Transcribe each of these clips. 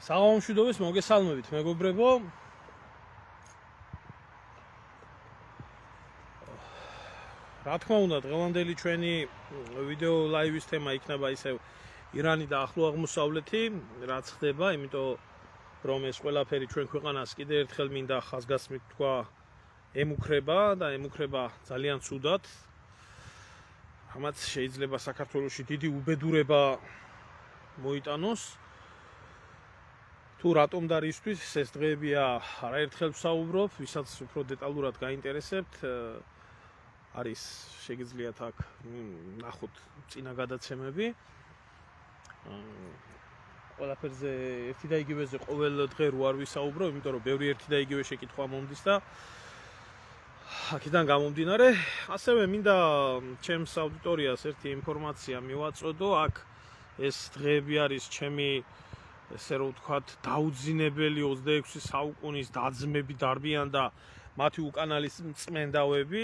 საღამომშვიდობის მოგესალმებით მეგობრებო. Რა თქმა უნდა, დღევანდელი ჩვენი ვიდეო ლაივის თემა იქნება ისევ ირანი და ახლო აღმოსავლეთი, რაც ხდება, იმიტომ რომ ეს ყველაფერი ჩვენ ქვეყანას კიდევ ერთხელ მინდა ხაზგასმით თქვა, ემუქრება და ემუქრება ძალიან ცუდად. რამაც შეიძლება საქართველოში დიდი უბედურება მოიტანოს. თუ რატომ და რისთვის ეს დღეებია არაერთხელ ვსაუბრობ, ვისაც უფრო დეტალურად გაინტერესებთ, არის შეგიძლიათ აქ ნახოთ წინა გადაცემები. ყველაფერზე ერთი და იგივეზე ყოველ დღე რო არ ვისაუბრებ, იმიტომ რომ ბევრი ერთი და იგივე შეკითხვა მომდის და აქედან გამომდინარე, ასევე მინდა ჩემს აუდიტორიას ერთი ინფორმაცია მივაწოდო. აქ ეს დღეები არის ჩემი ესე რომ ვთქვათ, დაუძინებელი 26 საუკუნის დაძმები დარბიან და მათი უკანალის წმენდავები,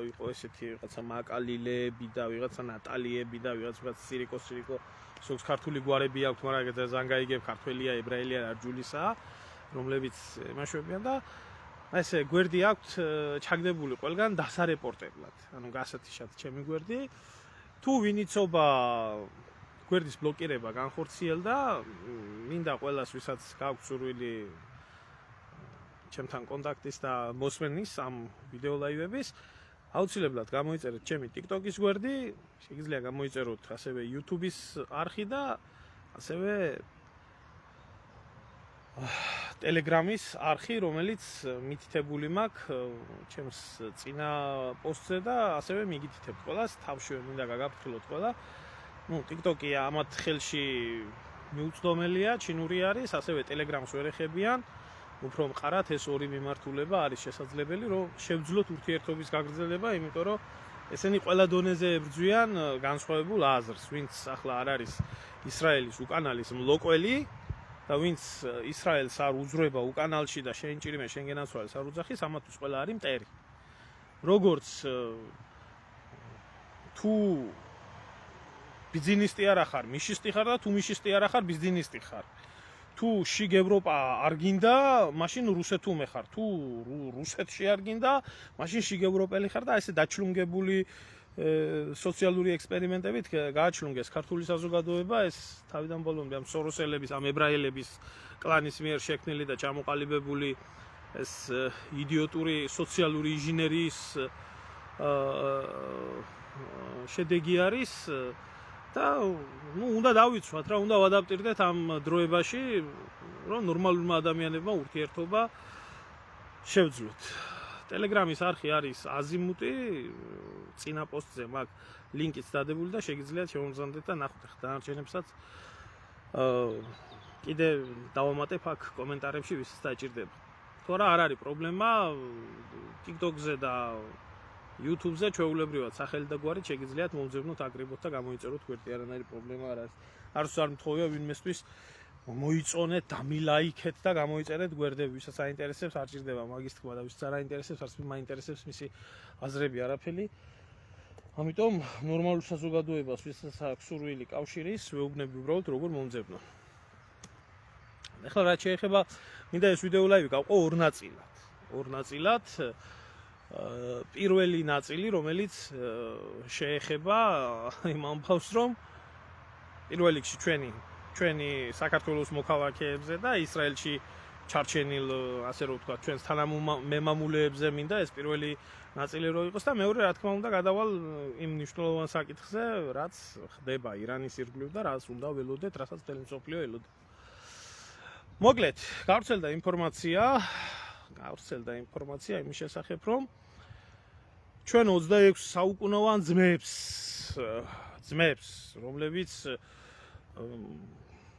იყო ესეთი რაღაცა მაკალილეები და ვიღაცა ნატალიები და ვიღაცა სირიკო, სულს ქართული გვარები აქვთ, მაგრამ ზანგაიგებ ქართველია, ებრაელია, არჯულისაა, რომლებიც ემაშვებიან და ესე გვერდი აქვთ ჩაგდებული ყველგან დასარეპორტებლად. ანუ გასათიშად ჩემი გვერდი. თუ ვინ იცობა გვერდის ბლოკირება განხორციელდა, მინდა ყველას, ვისაც გაქვთ სურვილი ჩემთან კონტაქტის და მოსმენის ამ ვიდეო ლაივების, აუცილებლად გამოიწერეთ ჩემი TikTok-ის გვერდი, შეგიძლია გამოიწეროთ ასევე YouTube-ის არხი და ასევე Telegram-ის არხი, რომელიც მითითებული მაქვს ჩემს წინა პოსტზე და ასევე მიგითითებთ ყველას, თავშივე მინდა გაგაფრთხილოთ ყველა. TikTok-ი ამათ ხელში მიუწვდომელია, ჩინური არის, ასევე Telegram-ს ვერ ეხებიან. უფრო მყარად ეს ორი მიმართულება არის შესაძლებელი, რომ შევძლოთ ურთიერთობის გაგრძელება, იმიტომ რომ ესენი ყველა დონეზე ებრძვიან განსხვავებულ აზრს, ვინც ახლა არ არის ისრაელის უკანალის მლოკველი და ვინც ისრაელს არ უძროება უკანალში და შეინჭირიმე შენგენაცვალეს არ უძახის, ამათთვის ყველა არის მტერი. როგორც თუ ბიზნესტი არ ხარ, მიშისტი ხარ და თუ მიშისტი არ ხარ, ბიზნესტი ხარ. თუ შიგ ევროპა არ გინდა, მაშინ რუსეთუმე ხარ. თუ რუსეთში არ გინდა, მაშინ შიგ ევროპელი ხარ და ესე დაჩლუნგებული სოციალური ექსპერიმენტებით გააჩლუნგეს ქართული საზოგადოება, ეს თავიდან ბოლომდე ამ სოროსელების, ამ ებრაელების კლანის მიერ შექმნილი და ჩამოყალიბებული ეს იდიოტური სოციალური ინჟინერიის შედეგი არის. და უნდა დავიცვათ რა, უნდა ვადაპტირდეთ ამ დროებაში, რომ ნორმალურმა ადამიანებმა ურთიერთობა შევძლოთ. Telegram-ის არხი არის აზიმუტი, წინა პოსტზე მაქვს ლინკიც დადებული და შეგიძლიათ შემოგზავნდეთ და ნახოთ ახლა დანარჩენებსაც. კიდე დავამატებ აქ კომენტარებში ვისაც დაჭირდება. თორე არ არის პრობლემა TikTok-ზე და YouTube-ზე ჩვეულებრივად სახელი და გვარით შეგიძლიათ მომძებნოთ, აკრიბოთ და გამოიწეროთ გვერდი, არანაირი პრობლემა არ არის. არც არ მთხოვია ვინმესთვის მოიწონეთ, დამილაიქეთ და გამოიწერეთ გვერდები, ვისაც აინტერესებს, არ ჭირდება მაგის თქმა და ვისაც არ აინტერესებს, არც მაინტერესებს მისი აზრები არაფერი. ამიტომ ნორმალურ საზოგადოებას, ვისაც აქვს სურვილი კავშირის, ვეუბნები უბრალოდ როგორ მომძებნო. ახლა რაც შეეხება, მინდა ეს ვიდეო ლაივი გავყო ორ ნაწილად. პირველი ნაწილი, რომელიც შეეხება იმ ამბავს, რომ პირველ რიგში ჩვენი საქართველოს მოქალაქეებზე და ისრაელში ჩარჩენილ, ასე რომ ვთქვათ, ჩვენს თანამემამულეებზე მინდა ეს პირველი ნაწილი რო იყოს და მეორე, რა თქმა უნდა, გადავალ იმ მნიშვნელოვან საკითხზე, რაც ხდება ირანის ირგვლივ და რაც უნდა ველოდეთ, რასაც მთელი მსოფლიო ელოდა. მოკლედ, გავრცელდა ინფორმაცია იმის შესახებ, რომ ჩვენ 26 საუკუნოვან ძმებს,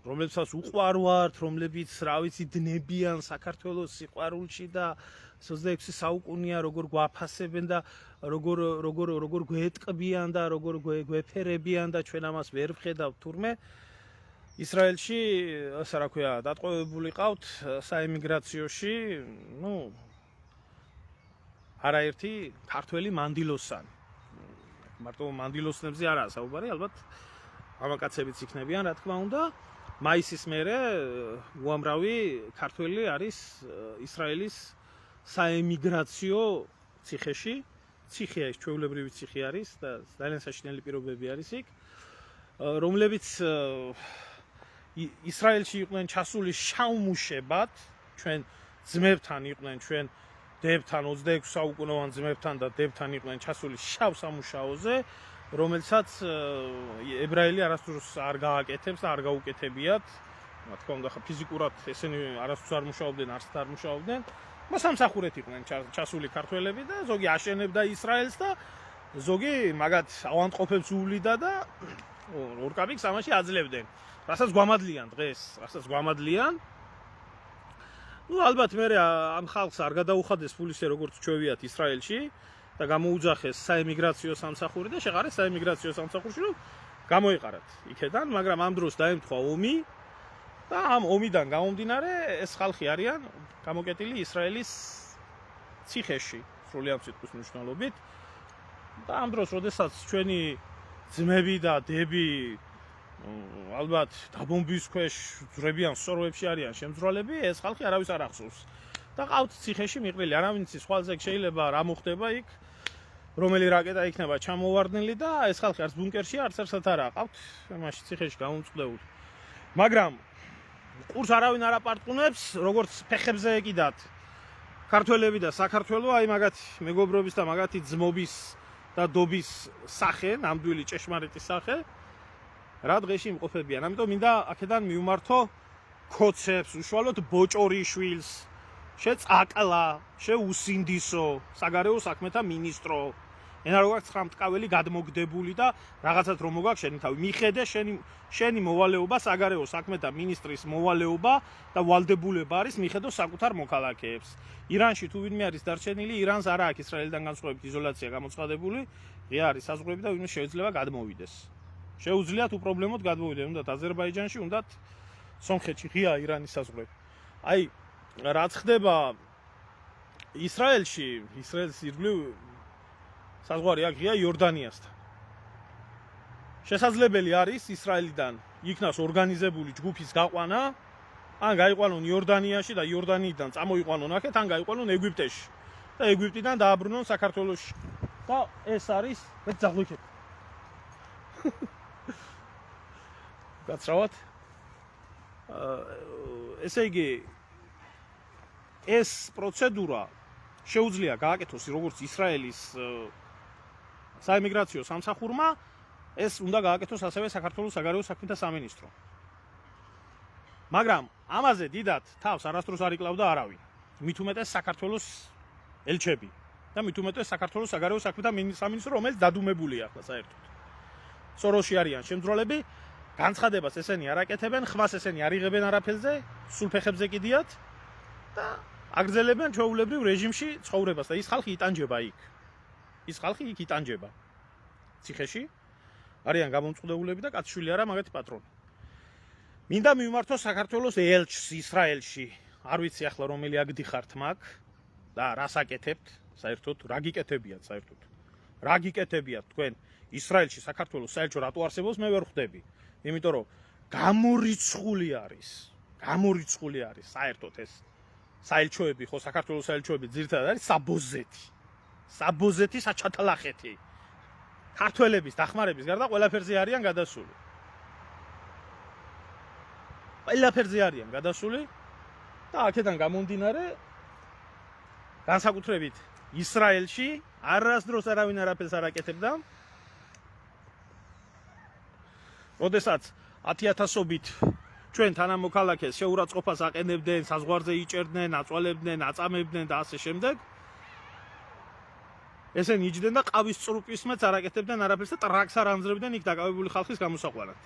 რომლებსაც უყვარვართ, რომლებიც, რა ვიცი, დნებიან საქართველოს სიყვარულში და 26 საუკუნია როგორ გვაფასებენ და როგორ გვეტყბიან და როგორ გვეფერებიან და ჩვენ ამას ვერ ვხედავთ თურმე. ისრაელში, ასე რა ქვია, დატყვევებული ყავთ საემიგრაციოში, არაერთი ქართველი მანდილოსანი. მარტო მანდილოსნებზე არაა საუბარი, ალბათ მამაკაცებიც იქნებიან, რა თქმა უნდა. მაისის მერე უამრავი ქართველი არის ისრაელის საემიგრაციო ციხეში. ციხეა ეს ჩვეულებრივი ციხე არის და ძალიან საშინელი პირობები არის იქ, რომლებიც ისრაელში იყვნენ ჩასული შაუმუშებად, ჩვენ ძმებთან იყვნენ, ჩვენ დებთან 26 საუკუნოვან ძმებთან და დებთან იყვნენ ჩასული შავ სამუშაოზე, რომელსაც ებრაელი არასდროს არ გააკეთებს და არ გაუკეთებიათ. რა თქმა უნდა, ფიზიკურად ესენი არასდროს არ მუშაობდნენ, არც არ მუშაობდნენ. მოსამსახურეთ იყვნენ ჩასული ქართველები და ზოგი აშენებდა ისრაელს და ზოგი მაგათ ავადმყოფებს უვლიდა და ორკაპიკს ამაში აძლევდნენ. რასაც გვამადლიან დღეს, რასაც გვამადლიან. ნუ ალბათ მე ამ ხალხს არ გადაუხადეს ფულისე როგორც ჩვევიათ ისრაელში და გამოუძახეს საემიგრაციო სამსახური და შეყარეს საემიგრაციო სამსახურში რომ გამოიყარათ იქედან, მაგრამ ამ დროს დაემთხვა ომი და ამ ომიდან გამომდინარე ეს ხალხი არიან გამოკეტილი ისრაელის ციხეში, სრული ამ სიტყვის მნიშვნელობით. და ამ დროს, როდესაც ჩვენი ძმები და დები ალბათ დაბომბვის ქვეშ ძვრებიან სოროებში არიან შემძრვალები, ეს ხალხი არავის არ ახსოვს. და ყავთ ციხეში მიყრილი, არავინ იცის ხვალზე შეიძლება რა მოხდება იქ, რომელი რაკეტა იქნება ჩამოვარდნილი და ეს ხალხი არც ბუნკერში, არც ერთად არ აყავთ, მაშინ ციხეში გამომწყდეული. მაგრამ ყურს არავინ არ აპარტყუნებს, როგორც ფეხებზე ეკიდათ ქართველები და საქართველო, აი მაგათი მეგობრობის და მაგათი ძმობის და დობის სახე, ნამდვილი ჭეშმარიტი სახე, რა დღეში იმყოფებიან. ამიტომ მინდა აქედან მივმართო ქოცებს, უშუალოდ ბოჭორიშვილს, შეწაკლა, შეუსინდისო, საგარეო საქმეთა მინისტრო. ენა როგორ ცხრამტკაველი გადმოგდებული და რაღაცად რომ მოგაქვს შენი თავი. მიხედე შენი მოვალეობა, საგარეო საქმეთა მინისტრის მოვალეობა და ვალდებულება არის მიხედო საკუთარ მოქალაქეებს. ირანში თუ ვინმე არის დარჩენილი, ირანს არ აქვს ისრაელიდან განსხვავებით იზოლაცია გამოცხადებული, ღია არის საზღვრები და ვინმე შეიძლება გადმოვიდეს. შეუძლიათ უპრობლემოდ გადმოვიდეს, უნდათ აზერბაიჯანში, უნდათ სომხეთში, ღია ირანის საზღვრები. აი, რაც ხდება ისრაელში, ისრაელის ირგვლივ საზღვარი აქ ღია იორდანიასთან. შესაძლებელი არის ისრაელიდან იქნას ორგანიზებული ჯგუფის გაყვანა, ან გაიყვანონ იორდანიაში და იორდანიიდან წამოიყვანონ აქეთ, ან გაიყვანონ ეგვიპტეში და ეგვიპტიდან დააბრუნონ საქართველოში. და ეს არის მე ძაღლიქეთ. გაცრავად. ესე იგი ეს პროცედურა შეუძლია გააკეთოს როგორც ისრაელის საემიგრაციო სამსახურმა, ეს უნდა გააკეთოს ასევე საქართველოს საგარეო საქმეთა სამინისტრო. მაგრამ ამაზე დიდად თავს არასდროს არ იკლავდა არავინ. მით უმეტეს საქართველოს ელჩები და მით უმეტეს საქართველოს საგარეო საქმეთა სამინისტრო, რომელიც დადუმებულია ახლა საერთოდ. სოროში არიან შემძრვალები, განცხადებას ესენი არ აკეთებენ, ხვას ესენი არ იღებენ არაფერზე, სულ ფეხებზე კიდიათ და აგრძელებენ ჩვეულებრივ რეჟიმში ცხოვრებას და ის ხალხი იტანჯება იქ. ის ხალხი იქ იტანჯება. ციხეში არიან გამომწყდეულები და კაცშვილი არა მაგათი პატრონი. მინდა მივმართო საქართველოს ელჩს ისრაელში. არ ვიცი ახლა რომელი აგდიხართ მაგ და რას აკეთებთ, საერთოდ რა გიკეთებიათ საერთოდ. რა გიკეთებიათ თქვენ ისრაელში საქართველოს საელჩო რატო არსებობს, მე ვერ ხვდები. იმიტომ რომ გამორიცხული არის საერთოდ ეს საელჩოები, ხო საქართველოს საელჩოები ძირითადად არის საბოზეთი, საჩათალახეთი. ქართველების დახმარების გარდა ყველაფერზე არიან გადასული. და აქედან გამომდინარე განსაკუთრებით ისრაელში არასდროს არავინ არაფერს არ აკეთებდა. როდესაც 10,000-ობით ჩვენ თანამოქალაქეს შეურაცხყოფას აყენებდნენ, საზღვარზე იჭერდნენ, აწვალებდნენ, აწამებდნენ და ასე შემდეგ. ესენი იჯდნენ და ყავის წრუპის მეც არ აკეთებდნენ არაფერს და ტრაქს არ ანძრებდნენ იქ დაკავებული ხალხის გამოსაყვანად.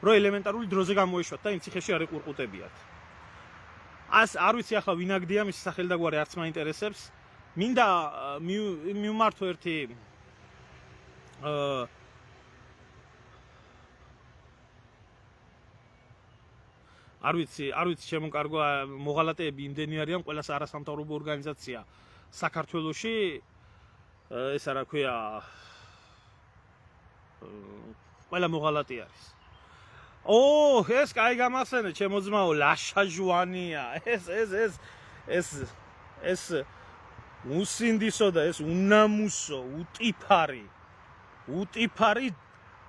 რო ელემენტარული დროზე გამოეშვათ და იმ ციხეში არ იყურყუტებიათ. არ ვიცი ახლა ვინ აგდია მისი სახელი და გვარი არც მაინტერესებს. მინდა მივმართო ერთი არ ვიცი შემოკარგვა მოღალატეები იმდენი არიან, ყველა არასამთავრობო ორგანიზაცია საქართველოში ეს რა ქვია ყველა მოღალატე არის. ეს კაი გამახსენე, ჩემო ძმაო, ლაშა ჟვანია. ეს უსინდისო და ეს უნამუსო, უტიფარი,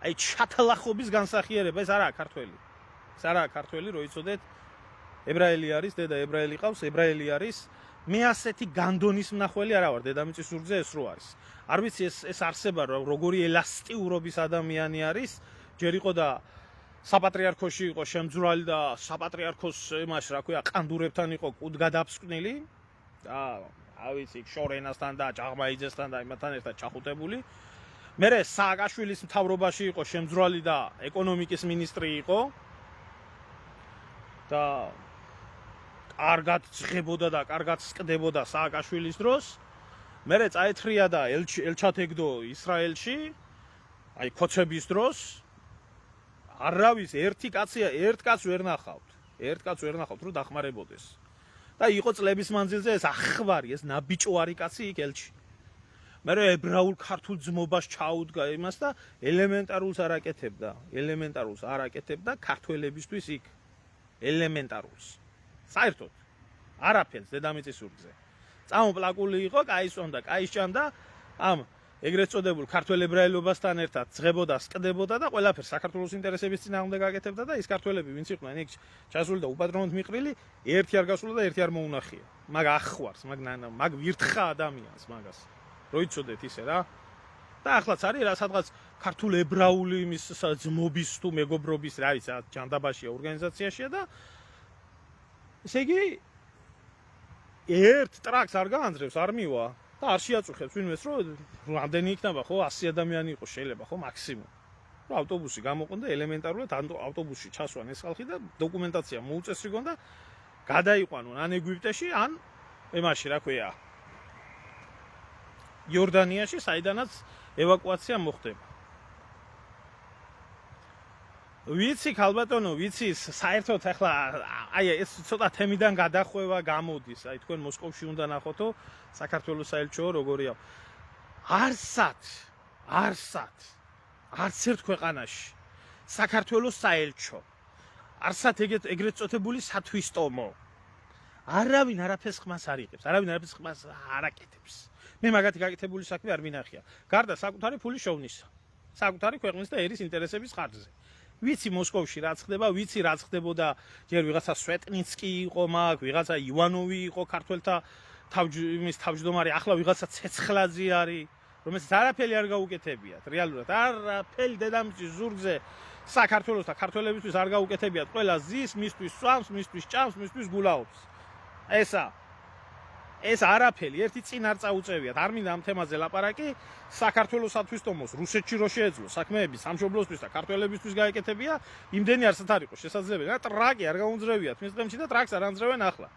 აი ჩათლახობის განსახიერება, ეს არაა ქართველი. ეს არაა ქართველი, რო იცოდეთ, ებრაელი არის, დედა ებრაელი ყავს, ებრაელი არის. მე ასეთი განდონის მნახველი არა ვარ, დედამიწის ზურგზე ეს რო არის. არ ვიცი ეს არსება როგორი ელასტიურობის ადამიანი არის, ჯერ იყო და საპატრიარქოში იყო შემძვრალი და საპატრიარქოს იმაში, რა ქვია, ყანდურებთან იყო კუდგადაფსკვნილი და არ ვიცი, შორენასთან და ჭაღმაიძესთან და იმათთან ერთად ჩახუტებული. მერე სააკაშვილის მთავრობაში იყო შემძვრალი და ეკონომიკის მინისტრი იყო და კარგად ცხებოდა და კარგად სკდებოდა სააკაშვილის დროს. მერე წაეთრია და ელჩათეგდო ისრაელში, აი ქოცების დროს. არავის ერთ კაცს ვერ ნახავთ, რომ დახმარებოდეს. და იყო წლების მანძილზე ეს ახვარი, ეს ნაბიჭვარი კაცი იქ ელჩი. მერე ებრაულ ქართულ ძმობას ჩაუდგა იმას და ელემენტარულს არ აკეთებდა ქართველებისთვის იქ. ელემენტარულს. საერთოდ არაფერს დედამიწის ზურგზე. წამოპლაკული იყო, კაისონდა, კაისჭამდა ამ ეგრეთ წოდებულ ქართველ ებრაელობასთან ერთად ძღებოდა, სკდებოდა და ყველაფერს საქართველოს ინტერესების წინააღმდეგ აკეთებდა და ის ქართველები, ვინც იყვნენ იქ ჩასული და უპატრონოდ მიყრილი, ერთი არ გასულა და ერთი არ მოუნახია. მაგ ახვარს, მაგ ვირთხა ადამიანს მაგას. რო იცოდეთ ისე რა. და ახლაც არის რა სადღაც ქართულ ებრაული იმის ძმობის თუ მეგობრობის, რა ვიცი, ჯანდაბაშია, ორგანიზაციაშია და ესე იგი ერთ ტრაქს არ გაანძრევს, არ მივა და არ შეაწუხებს ვინმეს, რომ რამდენი იქნება, ხო, 100 ადამიანი იყოს შეიძლება, ხო, მაქსიმუმ. რომ ავტობუსი გამოყონდა ელემენტარულად ავტობუსში ჩასვან ეს ხალხი და დოკუმენტაცია მოუწესრიგონ და გადაიყვანონ ან ეგვიპტეში, ან იმაში, რა ქვია, იორდანიაში, საიდანაც ევაკუაცია მოხდება. ვიცი ქალბატონო, ვიცი, საერთოდ ახლა აი ეს ცოტა თემიდან გადახვევა გამოდის. აი თქვენ მოსკოვში უნდა ნახოთო, საქართველოს საელჩო როგორია. არც ერთ ქვეყანაში საქართველოს საელჩო. არსად ეგრეთ წოდებული სათვისტომო. არავინ არაფერს ხმას არ იღებს, არავინ არაფერს ხმას არ აკეთებს. მე მაგათი გაკეთებული საქმე არ მინახია. გარდა საკუთარი ფულის შოვნისა. საკუთარი ქვეყნის და ერის ინტერესების ხარჯზე. ვიცი მოსკოვში რაც ხდება, ვიცი რაც ხდებოდა, ჯერ ვიღაცა სვეტნიცკი იყო მაგ, ვიღაცა ივანოვი იყო ქართველთა იმის თავმჯდომარე, ახლა ვიღაცა ცეცხლაძე არის, რომელსაც არაფერი არ გაუკეთებიათ, რეალურად არაფერი დედამიწის ზურგზე საქართველოს და ქართველებისთვის არ გაუკეთებიათ, ყველა ზის, მისთვის სვამს, მისთვის ჭამს, მისთვის გულაობს. ეს არაფერი ერთი წინ არ წაუწევიათ. არ მინდა ამ თემაზე ლაპარაკი. საქართველოს სათვისტომოს რუსეთში რო შეეძლო საქმეები სამშობლოსთვის და ქართველებისთვის გაეკეთებია, იმდენი არსად არ იყო შესაძლებელი. რა ტრაკი არ გაუნძრევიათ მის დღემში და ტრაკს არ ანძრევენ ახლა.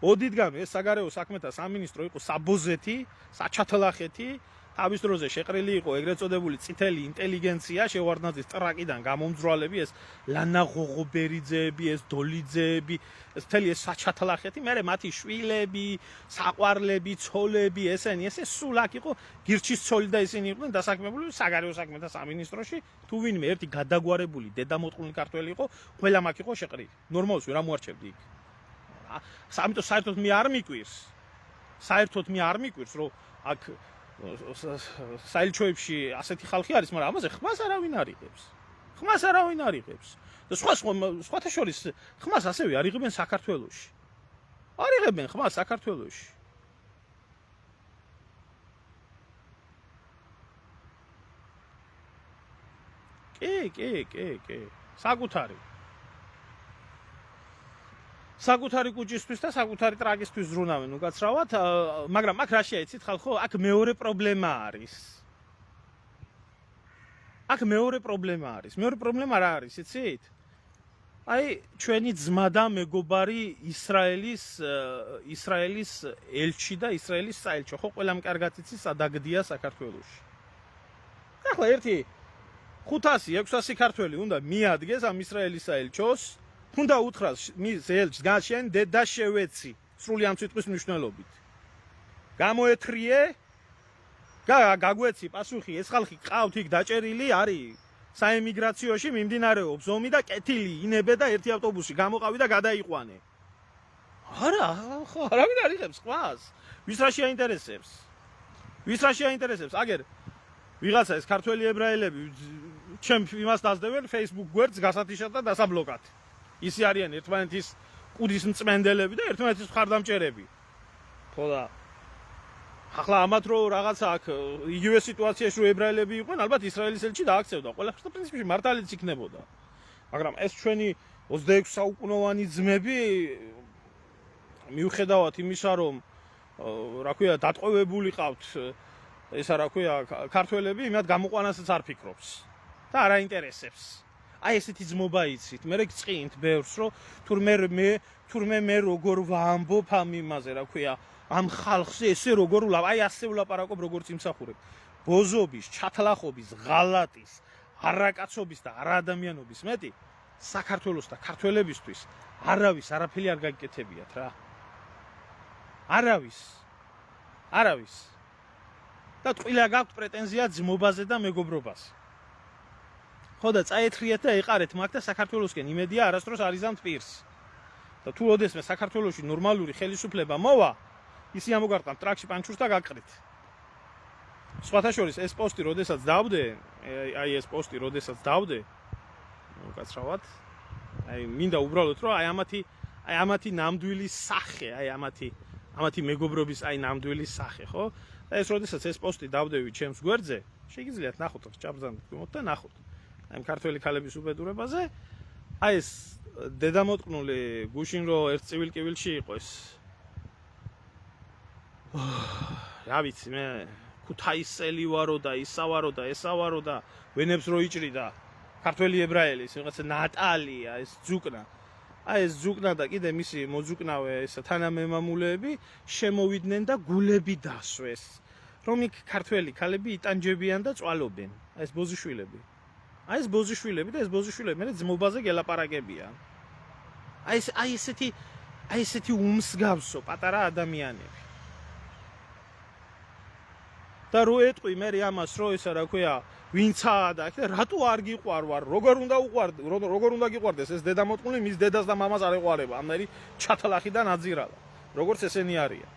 ოდითგანვე ეს საგარეო საქმეთა სამინისტრო იყო საბოზეთი, საჩათლახეთი, თავის დროზე შეყრილი იყო ეგრეთ წოდებული წითელი ინტელიგენცია, შევარდნაძის ტრაკიდან გამომძვრალები, ეს ლანა ღოღობერიძეები, ეს დოლიძეები, ეს მთელი ეს საჩათლახეთი, მერე მათი შვილები, საყვარლები, ცოლები, ესენი, ესე სულ აქ იყო გირჩის ცოლი და ისინი იყვნენ დასაქმებული საგარეო საქმეთა სამინისტროში, თუ ვინმე ერთი გადაგვარებული დედამოწყული ქართველი იყო, ყველა მაგ იყო შეყრილი. ნორმალს ვერ ამოარჩევდი იქ. ამიტომ საერთოდ მე არ მიკვირს, რომ აქ საელჩოებში ასეთი ხალხი არის, მაგრამ ამაზე ხმას არავინ არ იღებს. და სხვათა შორის ხმას ასევე არ იღებენ საქართველოში. არ იღებენ ხმას საქართველოში. კი. საკუთარი კუჭისთვის და საკუთარი ტრაკისთვის ზრუნავენ უკაცრავად, მაგრამ აქ რა შეიცით ხალხო, აქ მეორე პრობლემა არის. მეორე პრობლემა რა არის, იცით? აი, ჩვენი ძმა და მეგობარი ისრაელის ელჩი და ისრაელის საელჩო, ხო, ყველამ კარგად იცის სადაგდია საქართველოში. ახლა ერთი 500-600 ქართველი უნდა მიადგეს ამ ისრაელის საელჩოს. უნდა უთხრას მის ელჩს გაშენ დედა შევეცი სრული ამ სიტყვის მნიშვნელობით. გამოეთრიე გაგვეცი პასუხი, ეს ხალხი ყავთ იქ დაჭერილი არის საემიგრაციოში მიმდინარეობს ომი და კეთილი ინებე და ერთი ავტობუსი გამოყავი და გადაიყვანე. არა, ხო, არავინ არ იღებს ყვას. ვის რა შეაინტერესებს? ვის რა შეაინტერესებს? აგერ ვიღაცა ეს ქართველი ებრაელები ჩემ იმას დაძდებენ Facebook გვერდს გასათიშად და დასაბლოკად. ისე არიან ერთმანეთის კუდის მწმენდელები და ერთმანეთის მხარდამჭერები. ხო და ახლა ამათ რო რაღაცა აქ იგივე სიტუაციაში რო ებრაელები იყვნენ, ალბათ ისრაელის ელჩი დააქცევდა. ყველაფერს და პრინციპში მართალიც იქნებოდა. მაგრამ ეს ჩვენი 26 საუკუნოვანი ძმები მიუხედავად იმისა, რომ რა ქვია, დატყვევებული ყავთ ესა რა ქვია, ქართველები, იმათ გამოყვანასაც არ ფიქრობს და არ აინტერესებს. აი ესეთი ძმობა იცით, მე გწყინთ ბევრს, რომ თურმე მე როგორ ვამბობ ამ იმაზე, რა ქვია, ამ ხალხზე ესე როგორ აი ასე ვლაპარაკობ, როგორც იმსახურებ. ბოზობის, ჩათლახობის, ღალატის, არაკაცობის და არაადამიანობის მეტი საქართველოს და ქართველებისთვის არავის არაფერი არ გაგიკეთებიათ რა. არავის. და ტყილა გაქვთ პრეტენზია ძმობაზე და მეგობრობაზე. ხო და წაეთრიათ და ეყარეთ მაგ და საქართველოსკენ იმედია არასდროს არ იზამთ პირს. და თუ ოდესმე საქართველოში ნორმალური ხელისუფლება მოვა, ისი ამოგარტყამთ ტრაქში პანჩურს და გაკრით. სხვათა შორის ეს პოსტი როდესაც დავდე, უკაცრავად, აი მინდა უბრალოდ რომ აი ამათი ნამდვილი სახე, აი ამათი მეგობრობის აი ნამდვილი სახე, ხო? და ეს როდესაც ეს პოსტი დავდევი ჩემს გვერდზე, შეგიძლიათ ნახოთ, ჭაბრძანთ გმოთ და ნახოთ. აი ქართველი ქალების უბედურებაზე, აი ეს დედამოტყნული გუშინ რო ერთ წივილ-კივილში იყო ეს. რა ვიცი მე ქუთაისელი ვარო და ისავარო და ესავარო და ვენებს რო იჭრიდა ქართველი ებრაელი, ეს რაღაცა ნატალია, ეს ძუკნა. აი ეს ძუკნა და კიდე მისი მოძუკნავე ეს თანამემამულეები შემოვიდნენ და გულები დასვეს. რომ იქ ქართველი ქალები იტანჯებიან და წვალობენ. აი ეს ბოზიშვილები. და ეს ბოზიშვილები მე ძმობაზე გელაპარაკებიან. აი ესეთი უმსგავსო პატარა ადამიანები. და რო ეტყვი მე ამას რო ესა რა ქვია ვინცაა და რატო არ გიყვარვარ, როგორ უნდა გიყვარდეს ეს დედამოტყუნი მის დედას და მამას არ ეყვარება, ამერი ჩათლახი და ნაძირალა, როგორც ესენი არიან.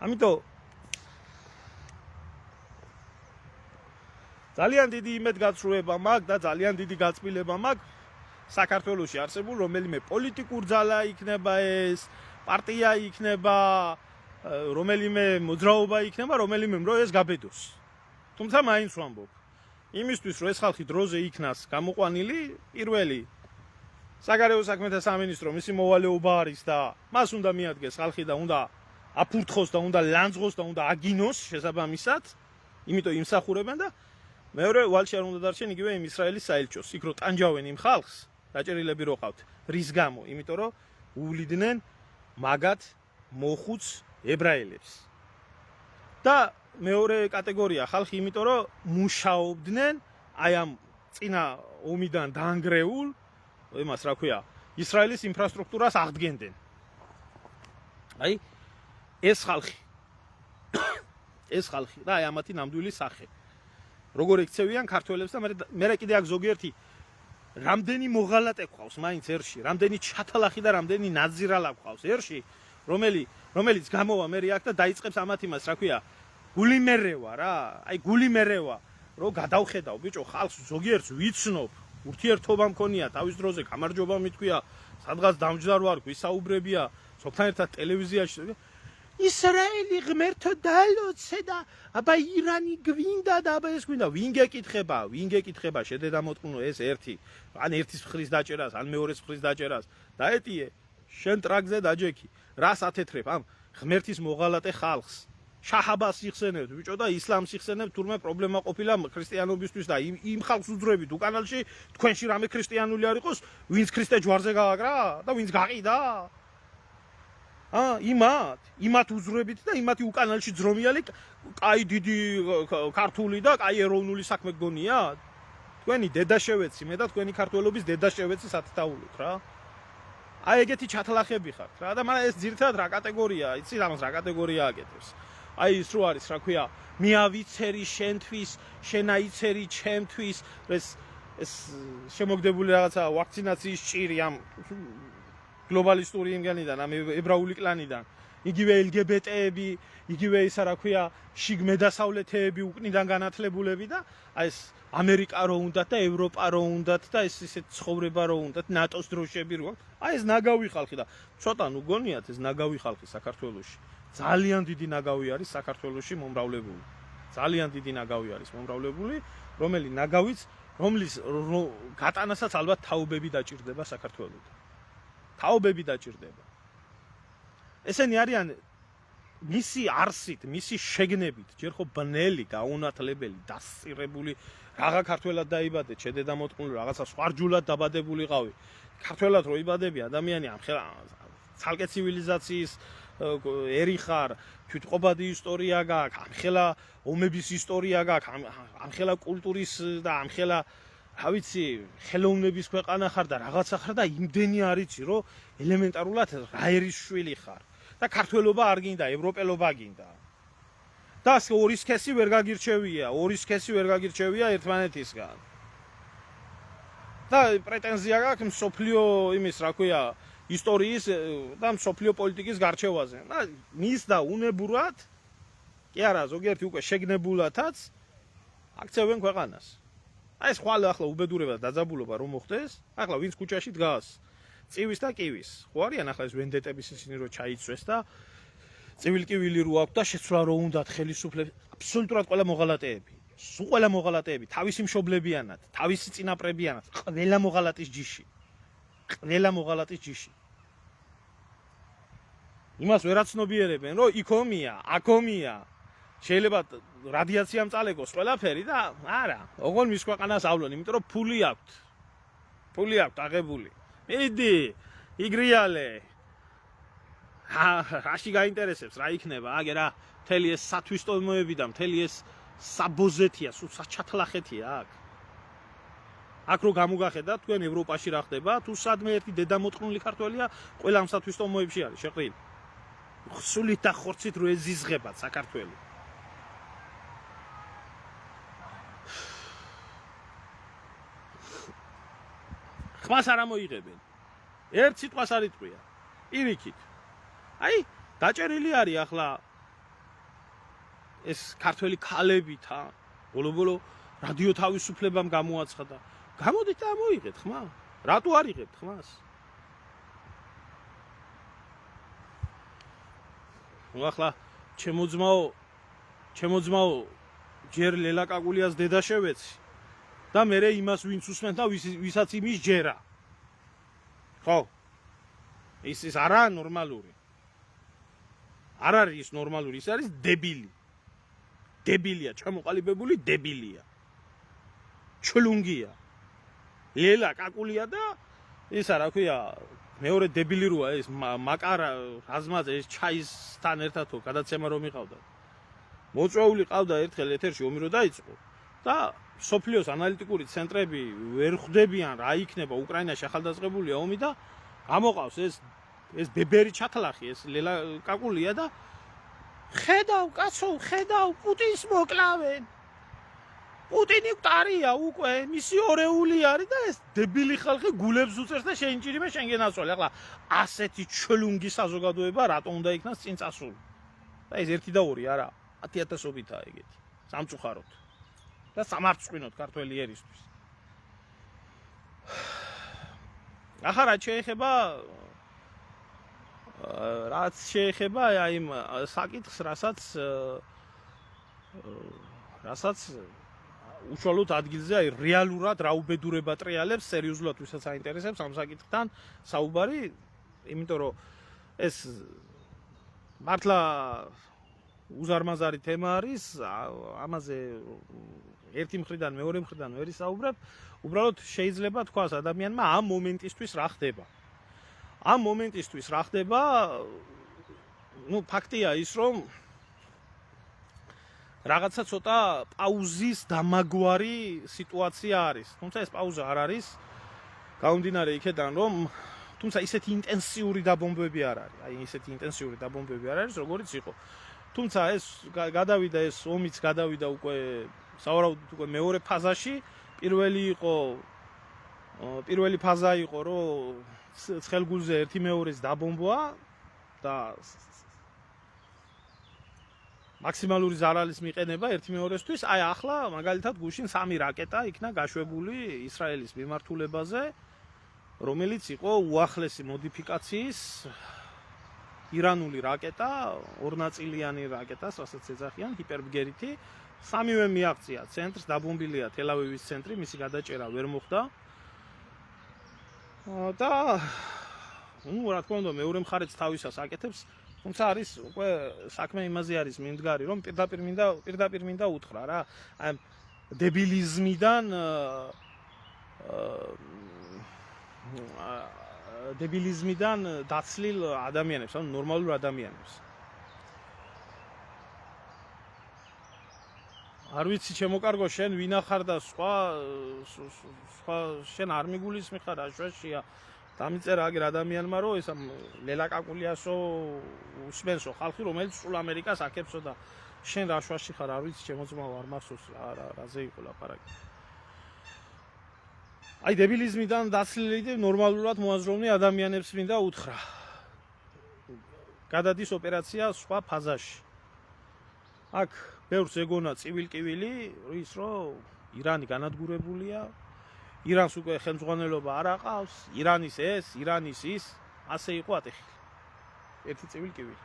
ამიტომ ძალიან დიდი იმედგაცრუება მაქვს და ძალიან დიდი გაწმილება მაქვს საქართველოში არსებულ რომელიმე პოლიტიკურ ძალა იქნება ეს, პარტია იქნება, რომელიმე მოძრაობა იქნება, რომელიმე რომ ეს გაბედოს. თუმცა მაინც ვამბობ, იმისთვის რომ ეს ხალხი დროზე იქნას გამოყვანილი, პირველი საგარეო საქმეთა სამინისტრო მისი მოვალეობა არის და მას უნდა მიადგეს ხალხი და უნდა აფურთხოს და უნდა ლანძღოს და უნდა აგინოს შესაბამისად, იმიტომ იმსახურებენ და მეორე ვალში არ უნდა დარჩენ იგივე იმ ისრაელის საელჩოს, იქ რო ტანჯავენ იმ ხალხს, დაჭერილები რო ყავთ, რის გამო? იმიტომ რომ უვლიდნენ მაგათ მოხუც ებრაელებს. და მეორე კატეგორია ხალხი, იმიტომ რომ მუშაობდნენ აი ამ წინა ომიდან დაანგრეულ, იმას რა ქვია, ისრაელის ინფრასტრუქტურას აღდგენდნენ. აი ეს ხალხი და აი ამათი ნამდვილი სახე. როგორ ექცევიან ქართველებს და მე კიდე აქ ზოგიერთი რამდენი მოღალატე ყავს მაინც ერში, რამდენი ჩათლახი და რამდენი ნაძირალა ყავს ერში, რომელიც გამოვა მე აქ და დაიწყებს ამათ იმას, რა ქვია, გულიმერევა რა, აი გულიმერევა, რომ გადავხედავ ბიჭო ხალხს ზოგიერთს ვიცნობ, ურთიერთობა მქონია, თავის დროზე გამარჯობა მithქვია, სადღაც დამჯდარ ვარ, გვისაუბრებია, სოფთან ერთად ტელევიზიაში ისრაელი ღმერთო დალოცე და აბა ირანი გვინდა და აბა ეს გვინდა, ვინ გეკითხება შედედამოტყუნო ეს ერთი, ან ერთის მხრის დაჭერას, ან მეორეს მხრის დაჭერას, დაეტიე შენ ტრაქზე დაჯექი, რას ათეთრებ ამ ღმერთის მოღალატე ხალხს, შაჰაბას იხსენებთ ბიჭო და ისლამს იხსენებთ, თურმე პრობლემა ყოფილა ქრისტიანობისთვის და იმ ხალხს უძრებით უკანალში, თქვენში რამე ქრისტიანული არ იყოს, ვინც ქრისტე ჯვარზე გააკრა და ვინც გაყიდა? იმათ უძრებით და იმათი უკანალში ძრომიალი კაი დიდი ქართული და კაი ეროვნული საქმე გგონიათ? თქვენი დედაშევეცი მე და თქვენი ქართველობის დედაშევეცი სათითაულოთ რა. აი ეგეთი ჩათლახები ხართ რა და მაგრამ ეს ძირითადად რა კატეგორია, იცი ამას რა კატეგორია აკეთებს. აი ის რო არის, რა ქვია, მე ავიცერი შენთვის, შენ აიცერი ჩემთვის, ეს შემოგდებული რაღაცა ვაქცინაციის ჭირი ამ გლობალისტური იმგანიდან, ამ ებრაული კლანიდან. იგივე LGBT-ები, იგივე ისა რა ქვია, შიგმე დასავლეთეები უკნიდან განათლებულები და აი ეს ამერიკა რო უნდათ და ევროპა რო უნდათ და ეს ისეთ ცხოვრება რო უნდათ, ნატოს დროშები რო აქვს. აი ეს ნაგავი ხალხი და ცოტა ნუ გონიათ ეს ნაგავი ხალხი საქართველოში. ძალიან დიდი ნაგავი არის საქართველოში მომრავლებული. ძალიან დიდი ნაგავი არის მომრავლებული, რომლის გატანასაც ალბათ თაობები დაჭირდება საქართველოსთან. თაობები დაჭირდება. ესენი არიან მისი არსით, მისი შეგნებით, ჯერ ხო ბნელი, გაუნათლებელი, დასწირებული, რაღა ქართველად დაიბადე, შედედა მოტყუნული, რაღაცა სვარჯულად დაბადებული ყავი. ქართველად რო იბადები ადამიანი ამხელა ცალკე ცივილიზაციის ერი ხარ, თვითყოფადი ისტორია გაქვს, ამხელა ომების ისტორია გაქვს, ამხელა კულტურის და ამხელა რა ვიცი, ხელოვნების ქვეყანა ხარ და რაღაცა ხარ და იმდენი არიცი, რომ ელემენტარულად რა ერის შვილი ხარ. და ქართველობა არ გინდა, ევროპელობა გინდა. და ორი სქესი ვერ გაგირჩევია ერთმანეთისგან. და პრეტენზია გაქვს მსოფლიო იმის, რა ქვია, ისტორიის და მსოფლიო პოლიტიკის გარჩევაზე. და მის და უნებურად კი არა, ზოგიერთი უკვე შეგნებულათაც აქცევენ ქვეყანას. აი ეს ხვალ ახლა უბედურება და დაძაბულობა რომ მოხდეს, ახლა ვინც ქუჩაში დგას წივის და კივის. ხო არიან ახლა ეს ვენდეტების ისინი რო ჩაიცვეს და ცივილკივილი რო აქვს და შეცვლა რო უნდათ ხელისუფლების, აბსოლუტურად ყველა მოღალატეები. სულ ყველა მოღალატეები, თავისი მშობლებიანად, თავისი წინაპრებიანად, ყველა მოღალატის ჯიში. ყველა მოღალატის ჯიში. იმას ვერაცნობიერებენ, რომ იქომია, აქომია. შეიძლება რადიაციამ წალეგოს ყველაფერი და არა, ოღონ მის ქვეყანას ავლონ, იმიტომ რომ ფული აქვთ. ფული აქვთ აღებული. მიდი, იგრიალე. რაში გაინტერესებს, რა იქნება, აგე რა, მთელი ეს სათვისტომოები და მთელი ეს საბოზეთია, სულ საჩათლახეთია აქ. აქ რო გამოგახედა თქვენ ევროპაში რა ხდება, თუ სადმე ერთი დედამოტყნული ქართველია, ყველა ამ სათვისტომოებში არის შეყრილი. ხსულით და ხორცით რო ეზიზღებათ საქართველოს. ხმას არ ამოიღებენ. ერთ სიტყვას არ იტყვია. პირიქით. აი, დაჭერილი არის ახლა ეს ქართველი ქალებითა, ბოლო-ბოლო რადიო თავისუფლებამ გამოაცხადა. გამოდით და ამოიღეთ ხმა. რატო არ იღებთ ხმას? ნუ ახლა ჩემო ძმაო ჯერ ლელაკაკულიას დედა შევეცი და მე იმას ვინც უსმენთ და ვისაც იმის ჯერა. ხო? ის არა ნორმალური. არ არის ის ნორმალური, ის არის დებილი. დებილია, ჩამოყალიბებული დებილია. ჩლუნგია. ლელაკაკულია და ისა რა ქვია, მეორე დებილი როა ეს მაკარა რაზმაძე ეს ჩაისთან ერთადო გადაცემა რომ იყავდა. მოწვეული ყავდა ერთხელ ეთერში ომი რო დაიწყო და სოფლიოს ანალიტიკური ცენტრები ვერ ხვდებიან რა იქნება უკრაინაში ახალდაწყებულია ომი და გამოყავს ეს ბებერი ჩათლახი ეს ლელაკაკულია და ხედავ კაცო, ხედავ პუტინს მოკლავენ. პუტინი მყარია უკვე, მისი ორეული არის და ეს დებილი ხალხი გულებს უწევს და შეინჭირება შენ გენაცვალე. ახლა ასეთი ჩლუნგი საზოგადოება რატომ უნდა იქნას წინ წასული? და ეს 1 და 2 არა, 10,000-ობითაა ეგეთი. სამწუხაროდ. და სამარცხვინოდ ქართველი ერისთვის. ახლა რაც შეეხება აი იმ საკითხს, რასაც უშუალოდ ადგილზე აი რეალურად რა უბედურება ტრიალებს, სერიოზულად ვისაც აინტერესებს ამ საკითხთან საუბარი, იმიტომ რომ ეს მართლა უზარმაზარი თემა არის, ამაზე ერთი მხრიდან მეორე მხრიდან ვერ ისაუბრებ, უბრალოდ შეიძლება თქვას ადამიანმა ამ მომენტისთვის რა ხდება. ამ მომენტისთვის რა ხდება, ნუ ფაქტია ის, რომ რაღაცა ცოტა პაუზის დამაგვარი სიტუაცია არის. თუმცა ეს პაუზა არ არის. გამომდინარე იქედან, რომ თუმცა ისეთი ინტენსიური დაბომბვები არ არის. აი ისეთი ინტენსიური დაბომბვები არ არის, როგორც იყო. თუმცა ეს გადავიდა ეს ომიც გადავიდა უკვე სავარაუდოდ უკვე მეორე ფაზაში. პირველი ფაზა იყო, რომ ცხელგულზე ერთი მეორეს დაბომბვა და მაქსიმალური ზარალის მიყენება ერთი მეორესთვის. აი ახლა მაგალითად გუშინ 3 რაკეტა იქნა გაშვებული ისრაელის მიმართულებაზე, რომელიც იყო უახლესი მოდიფიკაციის ირანული რაკეტა, ორნაწილიანი რაკეტა, რასაც ეძახიან ჰიპერბგერითი. სამივე მიაღწია ცენტრს, დაბომბილია თელ-ავივის ცენტრი, მისი გადაჭერა ვერ მოხდა. და რა თქმა უნდა, მეორე მხარეც თავისას აკეთებს, თუმცა არის უკვე საქმე იმაზე არის მიმდგარი, რომ პირდაპირ მინდა უთხრა რა. აი დებილიზმიდან დაცლილ ადამიანებს, ანუ ნორმალურ ადამიანებს. არ ვიცი ჩემო კარგო, შენ ვინახარ და სხვა შენ არ მიგულისმიხარ აშვაშია. დამიწერა აგერ ადამიანმა, რომ ესა ლელაკაკულიასო უსმენსო ხალხი, რომელიც სულ ამერიკას აქებსო და შენ რა შვაში ხარ, არ ვიცი ჩემო ძმაო, არ მახსოვს რაზე იყო ლაპარაკი. აი დებილიზმიდან დაცლილი ნორმალურად მოაზროვნე ადამიანებს მინდა უთხრა. გადადის ოპერაცია სხვა ფაზაში. აქ ბევრს ეგონა ცივილკივილი, ის რომ ირანი განადგურებულია, ირანს უკვე ხელმძღვანელობა არ აყავს, ირანის ეს, ირანის ის, ასე იყო ატეხილი. ერთი ცივილკივილი.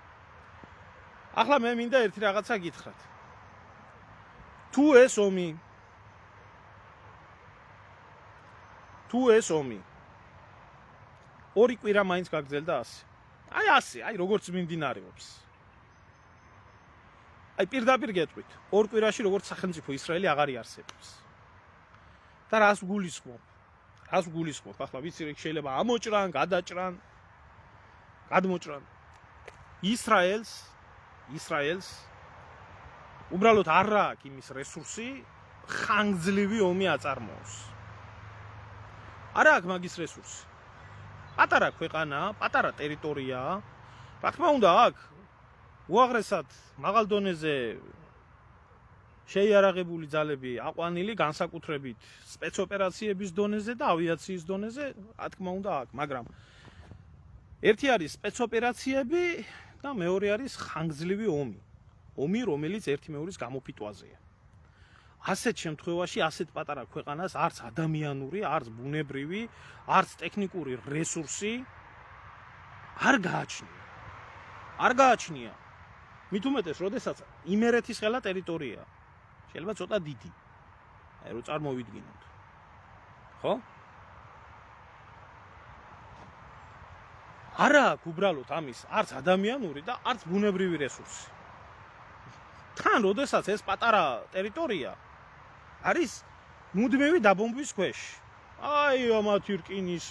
ახლა მე მინდა ერთი რაღაცა გითხრათ. თუ ეს ომი ორი კვირა მაინც გაგრძელდა ასე. აი როგორც მიმდინარეობს. აი პირდაპირ გეტყვით, ორ კვირაში როგორც სახელმწიფო ისრაელი აღარ იარსებობს. და რას გულისხმობ? ახლა ვიცი რომ შეიძლება ამოჭრან, გადმოჭრან. ისრაელს უბრალოდ არ აქვს იმის რესურსი, ხანგრძლივი ომი აწარმოოს. არ აქვს მაგის რესურსი. პატარა ქვეყანა, პატარა ტერიტორია, რა თქმა უნდა აქვს უაღრესად მაღალ დონეზე შეიარაღებული ძალები აყვანილი, განსაკუთრებით სპეცოპერაციების დონეზე და ავიაციის დონეზე, რა თქმა უნდა აქვს, მაგრამ ერთი არის სპეცოპერაციები და მეორე არის ხანგრძლივი ომი. ომი, რომელიც ერთი მეორის გამოფიტვაზეა. ასეთ შემთხვევაში ასეთ პატარა ქვეყანას არც ადამიანური, არც ბუნებრივი, არც ტექნიკური რესურსი არ გააჩნია. მით უმეტეს, როდესაც იმერეთის ხელა ტერიტორია შეიძლება ცოტა დიდი. აი რო წარმოვიდგინოთ. ხო? არ აქვს უბრალოდ ამის არც ადამიანური და არც ბუნებრივი რესურსი. თან როდესაც ეს პატარა ტერიტორია არის მუდმივი დაბომბვის ქვეშ. აი ამათი რკინის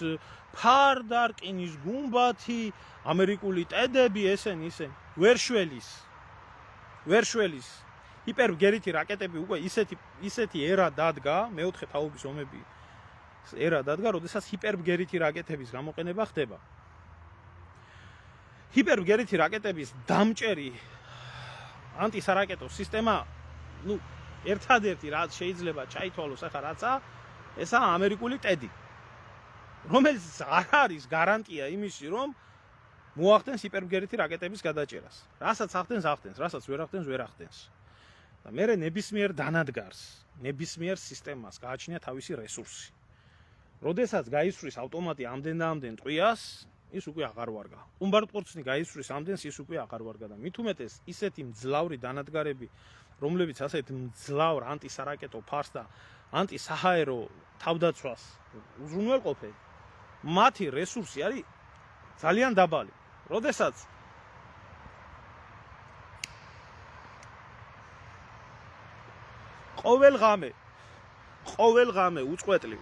ფარდარკინის გუმბათი, ამერიკული ტედები, ესენი ვერ შველის ჰიპერბგერითი რაკეტები უკვე ისეთი ერა დადგა, მეოთხე თაობის ომები ერა დადგა, როდესაც ჰიპერბგერითი რაკეტების გამოყენება ხდება. ჰიპერბგერითი რაკეტების დამჭერი ანტისარაკეტო სისტემა, ერთადერთი რაც შეიძლება ჩაითვალოს ახლა რაცა, ესაა ამერიკული ტედი, რომელიც არ არის გარანტია იმისი, რომ მოახდენს ჰიპერბგერითი რაკეტების გადაჭერას. რასაც ახდენს, რასაც ვერ ახდენს. და მერე ნებისმიერ დანადგარს, ნებისმიერ სისტემას გააჩნია თავისი რესურსი. როდესაც გაისვრის ავტომატი ამდენ ტყვიას, ის უკვე აღარ ვარგა. ყუმბარდყორცნი გაისვრის ამდენს, ის უკვე აღარ ვარგა და მით უმეტეს ისეთი მძლავრი დანადგარები, რომლებიც ასეთ მძლავრ ანტისარაკეტო ფარს და ანტისაჰაერო თავდაცვას უზრუნველყოფენ, მათი რესურსი არის ძალიან დაბალი. როდესაც ყოველ ღამე უწყვეტლივ,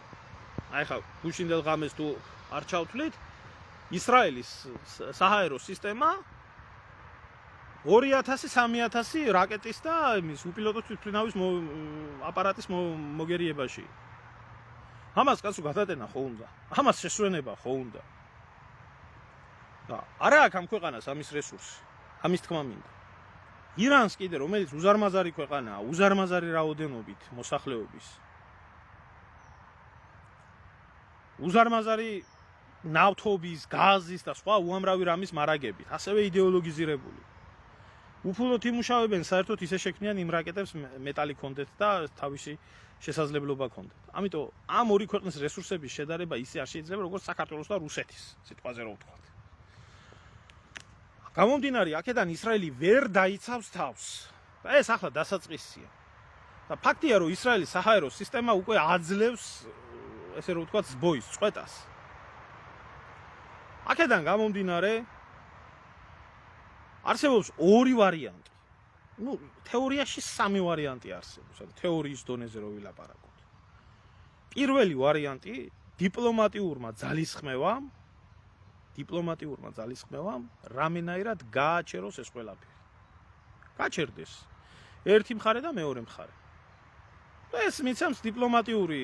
აი ხა გუშინდელ ღამეს თუ არ ჩავთვლით, ისრაელის საჰაერო სისტემა 2000-3000 რაკეტის და იმის უპილოტო თვითმფრინავის აპარატის მოგერიებაში. ამას კაცო გადატენა ხო უნდა? ამას შესვენება ხო უნდა? და არა აქვს ამ ქვეყანას ამის რესურსი, ამის თქმა მინდა. ირანს კიდე რომელიც უზარმაზარი ქვეყანაა, უზარმაზარი რაოდენობით მოსახლეობის. უზარმაზარი ნავთობის, გაზის და სხვა უამრავი რამის მარაგებით, ასევე იდეოლოგიზირებული. უფულოდ იმუშავებენ საერთოდ ისე შექმნიან იმ რაკეტებს მეტალი ქონდეთ და თავისი შესაძლებლობა ქონდეთ. ამიტომ ამ ორი ქვეყნის რესურსების შედარება ისე არ შეიძლება როგორც საქართველოს და რუსეთის, სიტყვაზე რო ვთქვათ. გამომდინარე აქედან ისრაელი ვერ დაიცავს თავს. და ეს ახლა დასაწყისია. და ფაქტია რომ ისრაელის საჰაერო სისტემა უკვე აძლევს ესე რომ ვთქვათ ზბოის წყვეტას. აქედან გამომდინარე არსებობს ორი ვარიანტი. თეორიაში სამი ვარიანტი არსებობს, თეორიის დონეზე რო ვილაპარაკოთ. პირველი ვარიანტი დიპლომატიურმა ძალისხმევამ რამენაირად გააჩეროს ეს ყველაფერი. გაჩერდეს ერთი მხარე და მეორე მხარე. და ეს მიცემს დიპლომატიური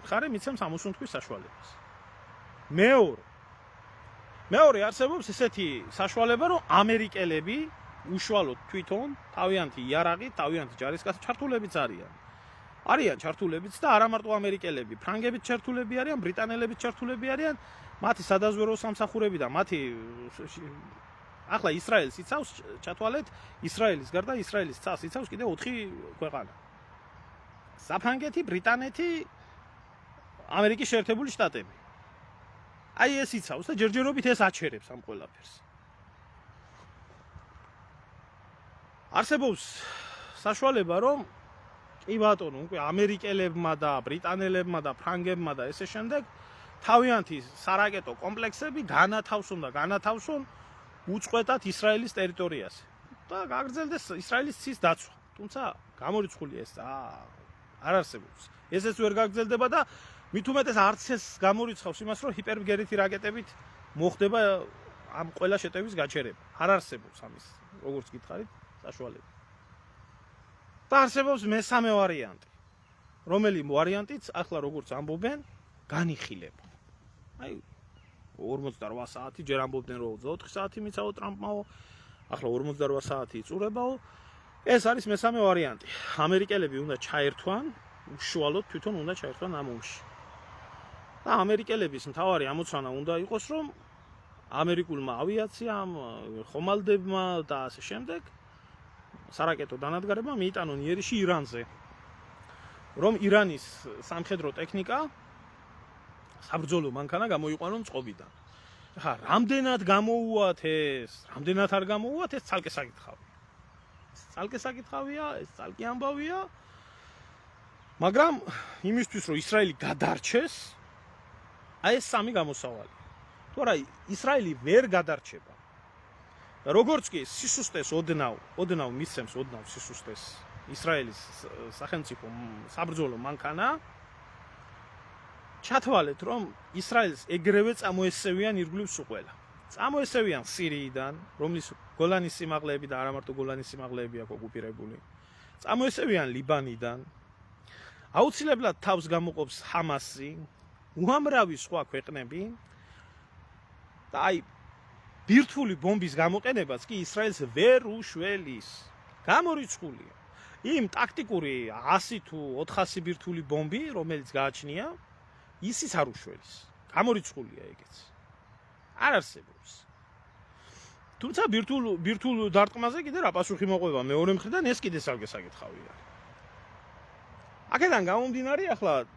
მხარე მიცემს ამოსუნთქვის საშუალებას. მეორე არსებობს ესეთი საშუალება, რომ ამერიკელები უშუალოდ თვითონ თავიანთი იარაღით, თავიანთი ჯარისკაცით ჩართულებიც არიან. არიან ჩართულებიც და არა მარტო ამერიკელები, ფრანგებიც ჩართულები არიან, ბრიტანელებიც ჩართულები არიან, მათი სადაზვერვო სამსახურები და მათი ახლა ისრაელს იცავს ჩათვალეთ, ისრაელის გარდა ისრაელის ცას იცავს კიდე 4 ქვეყანა. საფრანგეთი, ბრიტანეთი, ამერიკის შეერთებული შტატები. აი ეს იცავს და ჯერჯერობით ეს აჩერებს ამ ყველაფერს. არსებობს საშუალება, რომ კი ბატონო, უკვე ამერიკელებმა და ბრიტანელებმა და ფრანგებმა და ესე შემდეგ თავიანთი სარაკეტო კომპლექსები განათავსონ უწყვეტად ისრაელის ტერიტორიაზე და გაგრძელდეს ისრაელის ცის დაცვა. თუმცა გამორიცხულია ეს არ არსებობს. ესეც ვერ გაგრძელდება და მით უმეტეს არც ეს გამორიცხავს იმას, რომ ჰიპერბგერითი რაკეტებით მოხდება ამ ყველა შეტევის გაჩერება. არ არსებობს ამის, როგორც გითხარით, საშუალება. და არსებობს მესამე ვარიანტი, რომელიც ვარიანტიც ახლა როგორც ამბობენ, განიხილება. აი 48 საათი ჯერ ამბობდნენ, რომ 24 საათი მიცაო ტრამპმაო, ახლა 48 საათი იწურებაო. ეს არის მესამე ვარიანტი. ამერიკელები უნდა ჩაერთვან, უშუალოდ თვითონ უნდა ჩაერთვან ამ ომში. და ამერიკელების მთავარი ამოცანა უნდა იყოს, რომ ამერიკულმა ავიაციამ, ხომალდებმა და ასე შემდეგ სარაკეტო დანადგარება მიიტანონ იერიში ირანზე. რომ ირანის სამხედრო ტექნიკა საბრძოლო მანქანა გამოიყვანონ წყობიდან. ხა, რამდენად გამოუვათ ეს, რამდენად არ გამოუვათ ეს ცალკე საკითხავია. ცალკე საკითხავია, ეს ცალკე ამბავია. მაგრამ იმისთვის რომ ისრაელი გადარჩეს, აი ეს სამი გამოსავალია. თუ არა ისრაელი ვერ გადარჩება. როგორც კი სისუსტეს ოდნავ მისცემს სისუსტეს ისრაელის სახელმწიფო საბრძოლო მანქანა, ჩათვალეთ რომ ისრაელს ეგრევე წამოესევიან ირგვლივ სულ ყველა. წამოესევიან სირიიდან, რომლის გოლანის სიმაღლეები და არა მარტო გოლანის სიმაღლეები აქვს ოკუპირებული. წამოესევიან ლიბანიდან. აუცილებლად თავს გამოყოფს ჰამასი, უამრავი სხვა ქვეყნები და აი ბირთვული ბომბის გამოყენებაც კი ისრაელს ვერ უშველის. გამორიცხულია. იმ ტაქტიკური 100 თუ 400 ბირთვული ბომბი, რომელიც გააჩნია, ისიც არ უშველის. გამორიცხულია ეგეც. არ არსებობს. თუმცა ბირთვულ დარტყმაზე კიდე რა პასუხი მოყვება მეორე მხრიდან, ეს კიდე საკითხავია. აქედან გამომდინარე ახლა